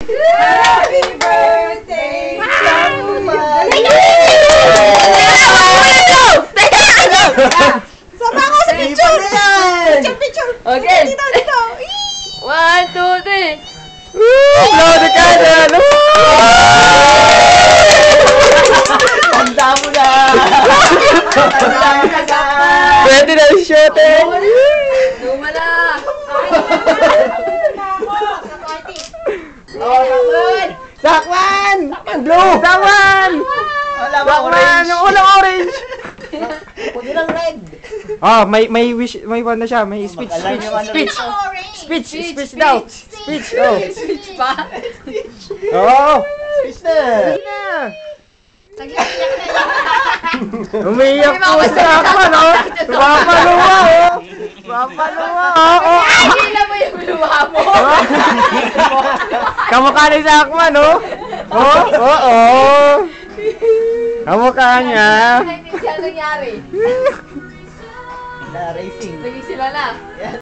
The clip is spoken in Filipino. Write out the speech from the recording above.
Happy birthday, Chapman! Sama ko sa picture! Picture! Okay. Dito! 1, 2, 3. Upload ka na! Tanda mo na! Tanda mo na, Chapman! Pwede na yung shooting! Luma na. Oh, Chapman! Sakman! Blue! Sakman! Wala ba Sakman! orange? Yung unang orange! Puti lang red! Oh, may wish, may one na siya, may speech, Mag-align speech, naman speech, Speech, speech daw, speech, oh. Switch pa. Oo. Fish na! Umiiyak po si Sakman, oh. Papaluwa, oh. Papaluwa, oh. Hindi na mo yung luha mo. Kamukha ni Sakman, oh. Oh, oh, oh. Kamukha niya. Hindi siya nangyari. Na racing. Naging sila na.